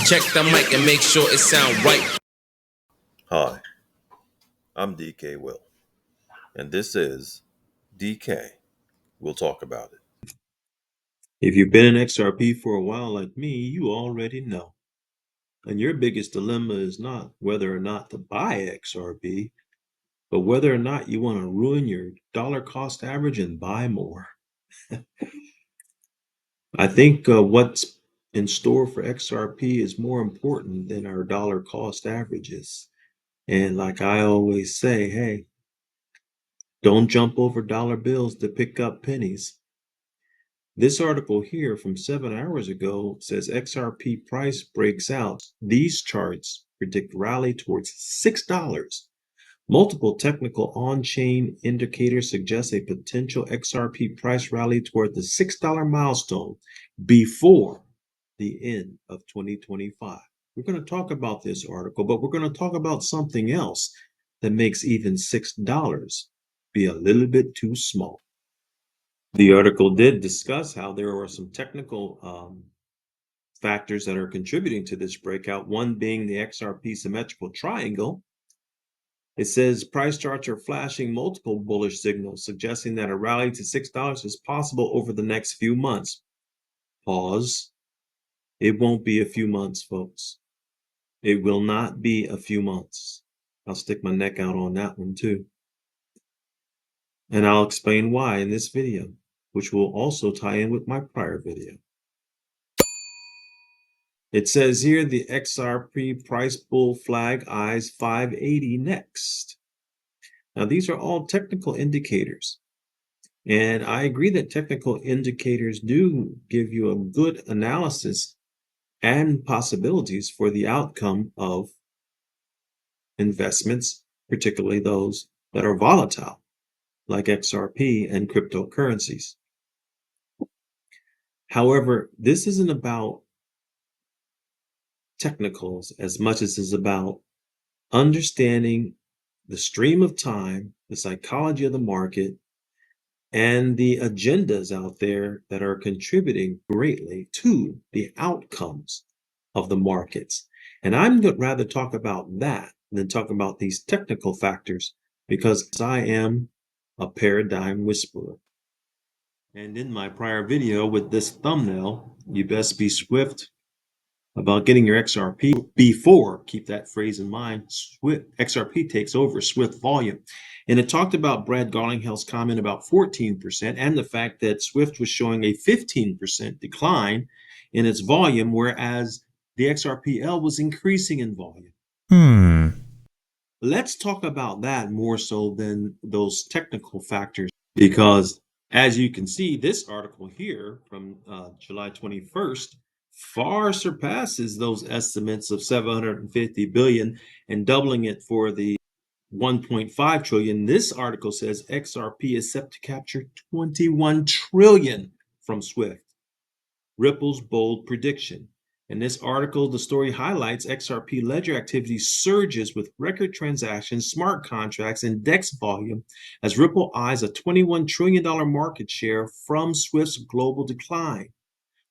Check the mic and make sure it sound right. Hi, I'm DKWILL, and this is DK. We'll talk about it. If you've been in XRP for a while like me, you already know. And your biggest dilemma is not whether or not to buy XRP, but whether or not you want to ruin your dollar cost average and buy more. I think what's in store for XRP is more important than our dollar cost averages. And like I always say, hey, don't jump over dollar bills to pick up pennies. This article here from 7 hours ago says XRP price breaks out. These charts predict rally towards $6. Multiple technical on-chain indicators suggest a potential XRP price rally toward the $6 milestone before the end of 2025. We're going to talk about this article, but we're going to talk about something else that makes even $6 be a little bit too small. The article did discuss how there are some technical factors that are contributing to this breakout, one being the XRP symmetrical triangle. It says price charts are flashing multiple bullish signals, suggesting that a rally to $6 is possible over the next few months. Pause. It won't be a few months, folks. It will not be a few months. I'll stick my neck out on that one too. And I'll explain why in this video, which will also tie in with my prior video. It says here the XRP price bull flag eyes 580 next. Now, these are all technical indicators. And I agree that technical indicators do give you a good analysis and possibilities for the outcome of investments, particularly those that are volatile, like XRP and cryptocurrencies. However, this isn't about technicals as much as it's about understanding the stream of time, the psychology of the market, and the agendas out there that are contributing greatly to the outcomes of the markets. And I'm going to rather talk about that than talk about these technical factors because I am a paradigm whisperer. And in my prior video with this thumbnail, you best be swift about getting your XRP before, keep that phrase in mind, XRP takes over Swift volume. And it talked about Brad Garlinghill's comment about 14% and the fact that Swift was showing a 15% decline in its volume, whereas the XRPL was increasing in volume. Let's talk about that more so than those technical factors, because as you can see, this article here from July 21st far surpasses those estimates of 750 billion and doubling it for the 1.5 trillion. This article says XRP is set to capture 21 trillion from Swift. Ripple's bold prediction. In this article, the story highlights XRP ledger activity surges with record transactions, smart contracts, and DEX volume as Ripple eyes a $21 trillion market share from Swift's global decline.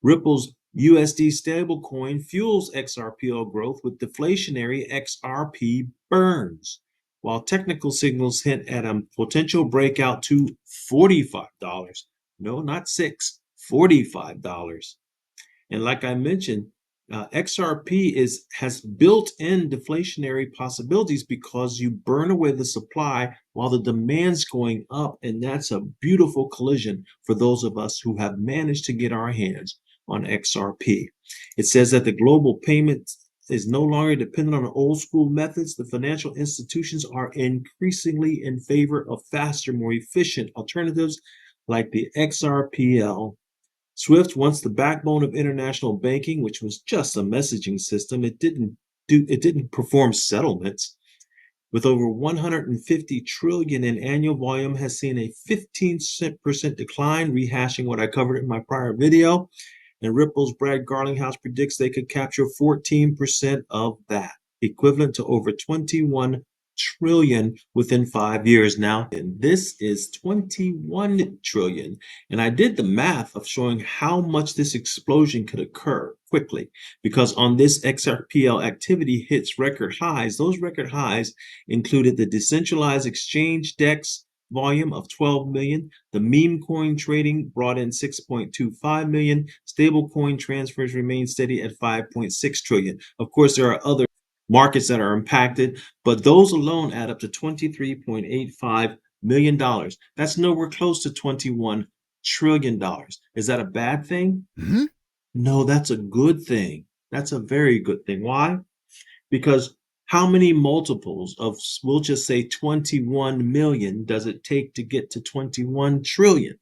Ripple's USD stablecoin fuels XRPL growth with deflationary XRP burns, while technical signals hint at a potential breakout to $45. No, not $6, $45. And like I mentioned, XRP has built-in deflationary possibilities because you burn away the supply while the demand's going up, and that's a beautiful collision for those of us who have managed to get our hands on XRP. It says that the global payment is no longer dependent on old school methods. The financial institutions are increasingly in favor of faster, more efficient alternatives like the XRPL. Swift, once the backbone of international banking, which was just a messaging system, it didn't perform settlements. With over 150 trillion in annual volume, has seen a 15% decline, rehashing what I covered in my prior video. And Ripple's Brad Garlinghouse predicts they could capture 14% of that, equivalent to over $21 trillion within 5 years now. And this is 21 trillion. And I did the math of showing how much this explosion could occur quickly, because on this XRPL activity hits record highs. Those record highs included the decentralized exchange DEX volume of 12 million. The meme coin trading brought in 6.25 million. Stable coin transfers remain steady at 5.6 trillion. Of course, there are other markets that are impacted, but those alone add up to $23.85 million. That's nowhere close to $21 trillion. Is that a bad thing? No, that's a good thing. That's a very good thing. Why? Because how many multiples of, we'll just say 21 million, does it take to get to 21 trillion?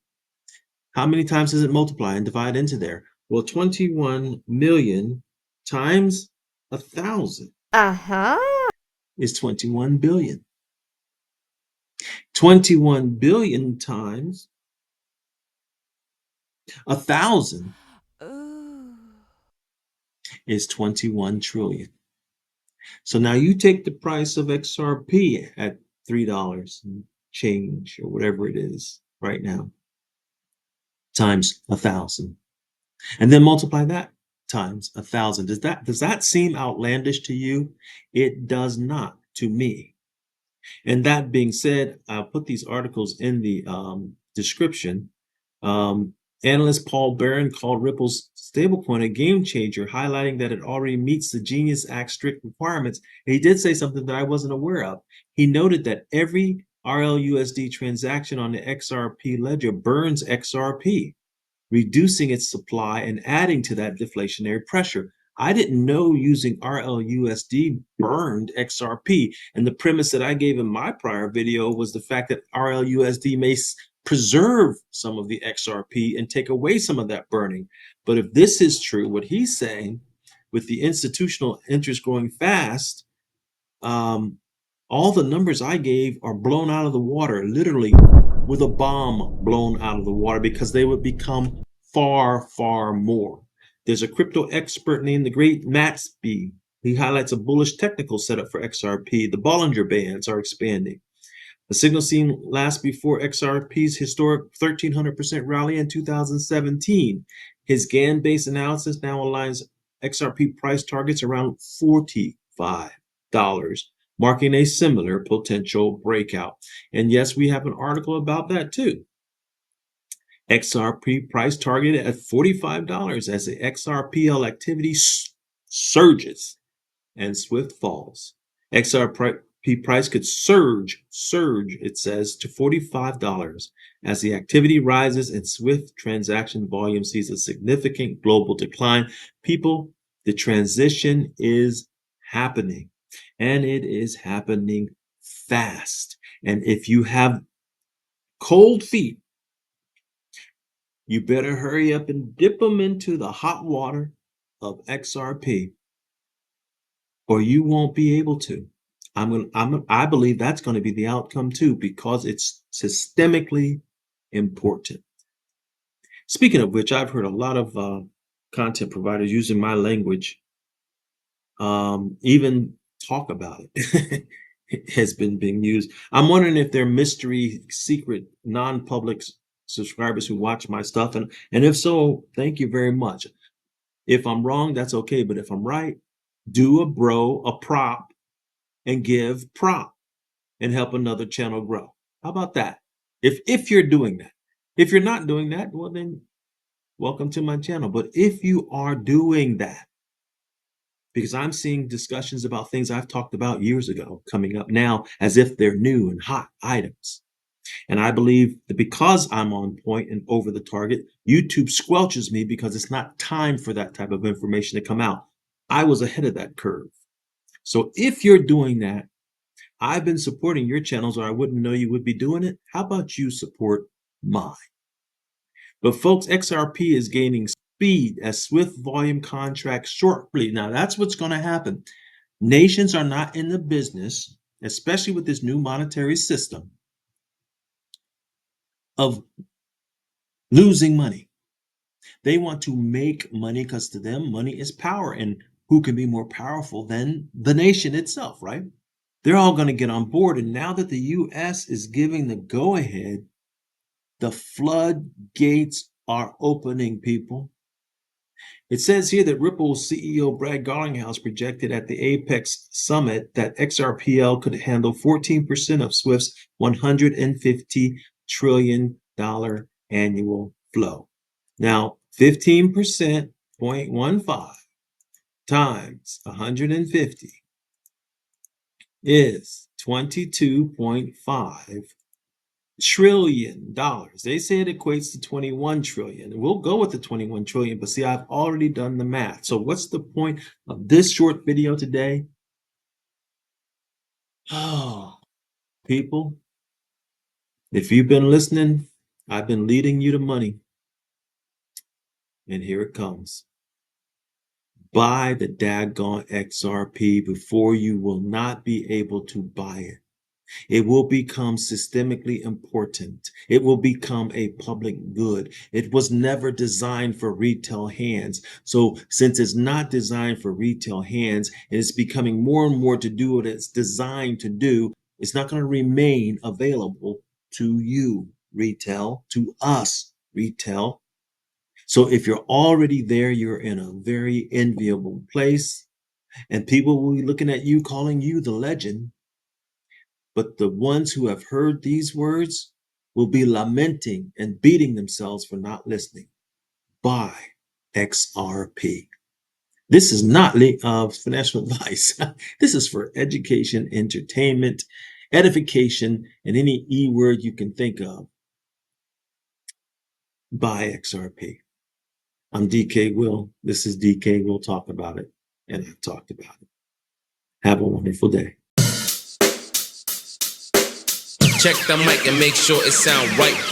How many times does it multiply and divide into there? Well, 21 million times 1,000 is 21 billion. 21 billion times 1,000 is 21 trillion. So now you take the price of XRP at $3 and change or whatever it is right now, times 1,000, and then multiply that times 1,000. Does that seem outlandish to you? It does not to me. And that being said, I'll put these articles in the description. Analyst Paul Barron called Ripple's stablecoin a game changer, highlighting that it already meets the Genius Act strict requirements. And he did say something that I wasn't aware of. He noted that every RLUSD transaction on the XRP ledger burns XRP, reducing its supply and adding to that deflationary pressure. I didn't know using RLUSD burned XRP. And the premise that I gave in my prior video was the fact that RLUSD may preserve some of the XRP and take away some of that burning. But if this is true, what he's saying, with the institutional interest growing fast, all the numbers I gave are blown out of the water, literally with a bomb blown out of the water, because they would become far, far more. There's a crypto expert named the great Matsby. He highlights a bullish technical setup for XRP. The Bollinger Bands are expanding. The signal seen last before XRP's historic 1,300% rally in 2017. His GAN-based analysis now aligns XRP price targets around $45, marking a similar potential breakout. And yes, we have an article about that too. XRP price targeted at $45 as the XRPL activity surges and swift falls. XRP price could surge, it says, to $45 as the activity rises and swift transaction volume sees a significant global decline. People, the transition is happening, and it is happening fast. And if you have cold feet, you better hurry up and dip them into the hot water of XRP, or you won't be able to. I believe that's going to be the outcome too, because it's systemically important. Speaking of which, I've heard a lot of content providers using my language, even talk about it. It has been being used. I'm wondering if they're mystery, secret, non-public subscribers who watch my stuff, and if so, thank you very much. If I'm wrong, that's okay, but if I'm right, do a prop, and give prop and help another channel grow. How about that? If you're doing that. If you're not doing that, well then welcome to my channel. But if you are doing that, because I'm seeing discussions about things I've talked about years ago coming up now as if they're new and hot items. And I believe that because I'm on point and over the target, YouTube squelches me because it's not time for that type of information to come out. I was ahead of that curve. So if you're doing that, I've been supporting your channels, or I wouldn't know you would be doing it. How about you support mine? But folks, XRP is gaining speed as swift volume contracts shortly. Now that's what's going to happen. Nations are not in the business, especially with this new monetary system, of losing money. They want to make money because to them, money is power. And who can be more powerful than the nation itself, right? They're all going to get on board. And now that the U.S. is giving the go-ahead, the floodgates are opening, people. It says here that Ripple's CEO Brad Garlinghouse projected at the Apex Summit that XRPL could handle 14% of Swift's $150 trillion annual flow. Now, 15%, 0.15 times 150 is $22.5 trillion. They say it equates to 21 trillion. We'll go with the 21 trillion, but see, I've already done the math. So what's the point of this short video today? Oh, people, if you've been listening, I've been leading you to money. And here it comes. Buy the daggone XRP before you will not be able to buy it. It will become systemically important. It will become a public good. It was never designed for retail hands. So since it's not designed for retail hands and it's becoming more and more to do what it's designed to do, it's not going to remain available to you, retail, to us, retail. So if you're already there, you're in a very enviable place, and people will be looking at you, calling you the legend. But the ones who have heard these words will be lamenting and beating themselves for not listening. Buy XRP. This is not financial advice. This is for education, entertainment, edification, and any E word you can think of. Buy XRP. I'm DKWILL. This is DKWILL Talk About It. And I've talked about it. Have a wonderful day. Check the mic and make sure it sound right.